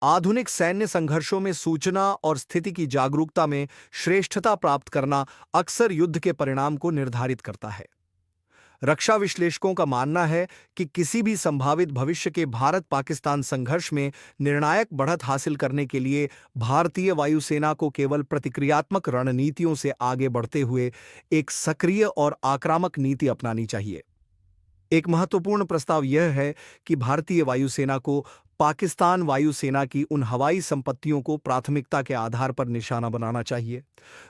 आधुनिक सैन्य संघर्षों में सूचना और स्थिति की जागरूकता में श्रेष्ठता प्राप्त करना अक्सर युद्ध के परिणाम को निर्धारित करता है। रक्षा विश्लेषकों का मानना है कि किसी भी संभावित भविष्य के भारत पाकिस्तान संघर्ष में निर्णायक बढ़त हासिल करने के लिए भारतीय वायुसेना को केवल प्रतिक्रियात्मक रणनीतियों से आगे बढ़ते हुए एक सक्रिय और आक्रामक नीति अपनानी चाहिए। एक महत्वपूर्ण प्रस्ताव यह है कि भारतीय वायुसेना को पाकिस्तान वायुसेना की उन हवाई संपत्तियों को प्राथमिकता के आधार पर निशाना बनाना चाहिए,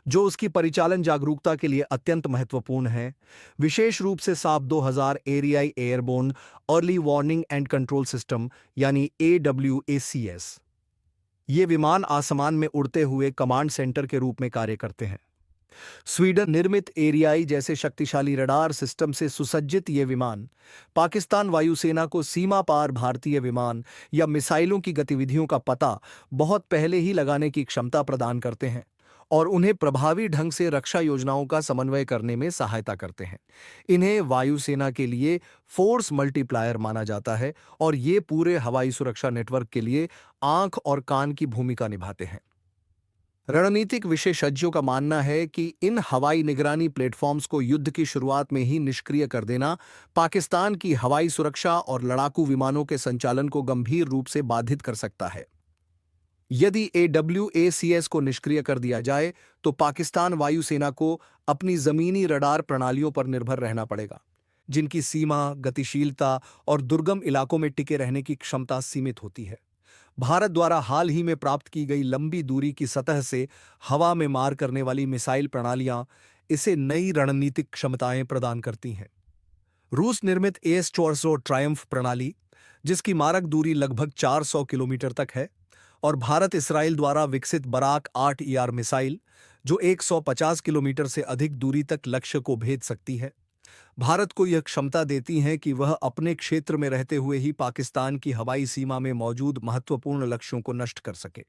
जो उसकी परिचालन जागरूकता के लिए अत्यंत महत्वपूर्ण है, विशेष रूप से साप 2000 एरियाई airborne early warning and control system यानी AWACS। ये विमान आसमान में उड़ते हुए कमांड सेंटर के रूप में कार्य करते हैं। स्वीडन निर्मित एरियाई जैसे शक्तिशाली रडार सिस्टम से सुसज्जित ये विमान पाकिस्तान वायुसेना को सीमा पार भारतीय विमान या मिसाइलों की गतिविधियों का पता बहुत पहले ही लगाने की क्षमता प्रदान करते हैं और उन्हें प्रभावी ढंग से रक्षा योजनाओं का समन्वय करने में सहायता करते हैं। इन्हें वायुसेना के लिए फोर्स मल्टीप्लायर माना जाता है और ये पूरे हवाई सुरक्षा नेटवर्क के लिए आंख और कान की भूमिका निभाते हैं। रणनीतिक विशेषज्ञों का मानना है कि इन हवाई निगरानी प्लेटफॉर्म्स को युद्ध की शुरुआत में ही निष्क्रिय कर देना पाकिस्तान की हवाई सुरक्षा और लड़ाकू विमानों के संचालन को गंभीर रूप से बाधित कर सकता है। यदि AWACS को निष्क्रिय कर दिया जाए तो पाकिस्तान वायुसेना को अपनी जमीनी रडार प्रणालियों पर निर्भर रहना पड़ेगा, जिनकी सीमा, गतिशीलता और दुर्गम इलाकों में टिके रहने की क्षमता सीमित होती है। भारत द्वारा हाल ही में प्राप्त की गई लंबी दूरी की सतह से हवा में मार करने वाली मिसाइल प्रणालियां इसे नई रणनीतिक क्षमताएं प्रदान करती हैं। रूस निर्मित AS-400 ट्रायम्फ प्रणाली, जिसकी मारक दूरी लगभग 400 किलोमीटर तक है, और भारत इसराइल द्वारा विकसित बराक 8ER मिसाइल, जो 150 किलोमीटर से अधिक दूरी तक लक्ष्य को भेद सकती है, भारत को यह क्षमता देती हैं कि वह अपने क्षेत्र में रहते हुए ही पाकिस्तान की हवाई सीमा में मौजूद महत्वपूर्ण लक्ष्यों को नष्ट कर सके।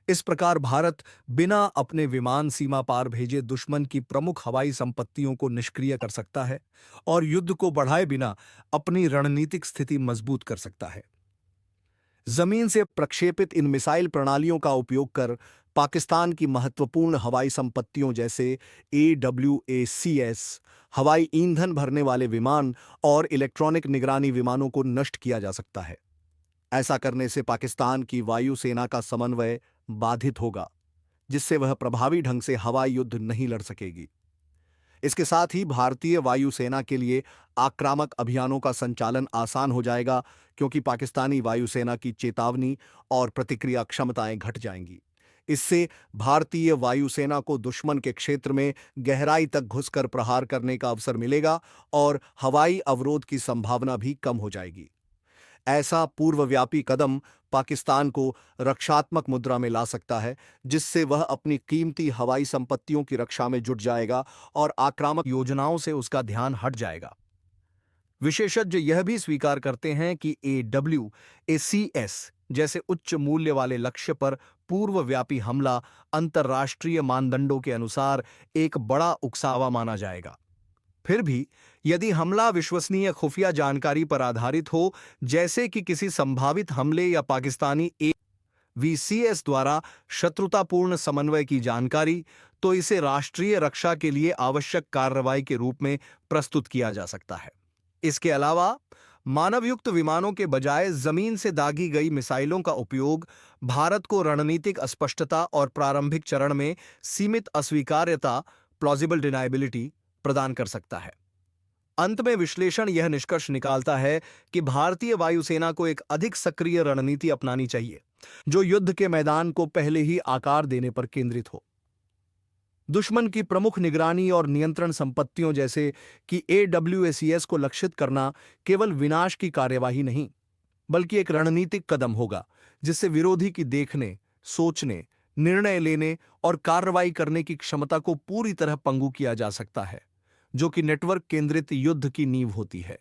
इस प्रकार भारत बिना अपने विमान सीमा पार भेजे दुश्मन की प्रमुख हवाई संपत्तियों को निष्क्रिय कर सकता है और युद्ध को बढ़ाए बिना अपनी रणनीतिक स्थिति मजबूत कर सकता है। जमीन से प्रक्षेपित इन मिसाइल प्रणालियों का उपयोग कर पाकिस्तान की महत्वपूर्ण हवाई संपत्तियों जैसे AWACS, हवाई ईंधन भरने वाले विमान और इलेक्ट्रॉनिक निगरानी विमानों को नष्ट किया जा सकता है। ऐसा करने से पाकिस्तान की वायुसेना का समन्वय बाधित होगा, जिससे वह प्रभावी ढंग से हवाई युद्ध नहीं लड़ सकेगी। इसके साथ ही भारतीय वायुसेना के लिए आक्रामक अभियानों का संचालन आसान हो जाएगा, क्योंकि पाकिस्तानी वायुसेना की चेतावनी और प्रतिक्रिया क्षमताएं घट जाएंगी। इससे भारतीय वायुसेना को दुश्मन के क्षेत्र में गहराई तक घुसकर प्रहार करने का अवसर मिलेगा और हवाई अवरोध की संभावना भी कम हो जाएगी। ऐसा पूर्वव्यापी कदम पाकिस्तान को रक्षात्मक मुद्रा में ला सकता है, जिससे वह अपनी कीमती हवाई संपत्तियों की रक्षा में जुट जाएगा और आक्रामक योजनाओं से उसका ध्यान हट जाएगा। विशेषज्ञ यह भी स्वीकार करते हैं कि AWACS जैसे उच्च मूल्य वाले लक्ष्य पर पूर्वव्यापी हमला अंतर्राष्ट्रीय मानदंडों के अनुसार एक बड़ा उकसावा माना जाएगा। फिर भी यदि हमला विश्वसनीय खुफिया जानकारी पर आधारित हो, जैसे कि किसी संभावित हमले या पाकिस्तानी AWACS द्वारा शत्रुतापूर्ण समन्वय की जानकारी, तो इसे राष्ट्रीय रक्षा के लिए आवश्यक कार्रवाई के रूप में प्रस्तुत किया जा सकता है। इसके अलावा मानवयुक्त विमानों के बजाय जमीन से दागी गई मिसाइलों का उपयोग भारत को रणनीतिक अस्पष्टता और प्रारंभिक चरण में सीमित अस्वीकार्यता प्लॉजिबल डिनायबिलिटी प्रदान कर सकता है। अंत में विश्लेषण यह निष्कर्ष निकालता है कि भारतीय वायुसेना को एक अधिक सक्रिय रणनीति अपनानी चाहिए, जो युद्ध के मैदान को पहले ही आकार देने पर केंद्रित हो। दुश्मन की प्रमुख निगरानी और नियंत्रण संपत्तियों जैसे कि AWACS को लक्षित करना केवल विनाश की कार्यवाही नहीं, बल्कि एक रणनीतिक कदम होगा, जिससे विरोधी की देखने, सोचने, निर्णय लेने और कार्रवाई करने की क्षमता को पूरी तरह पंगु किया जा सकता है, जो कि नेटवर्क केंद्रित युद्ध की नींव होती है।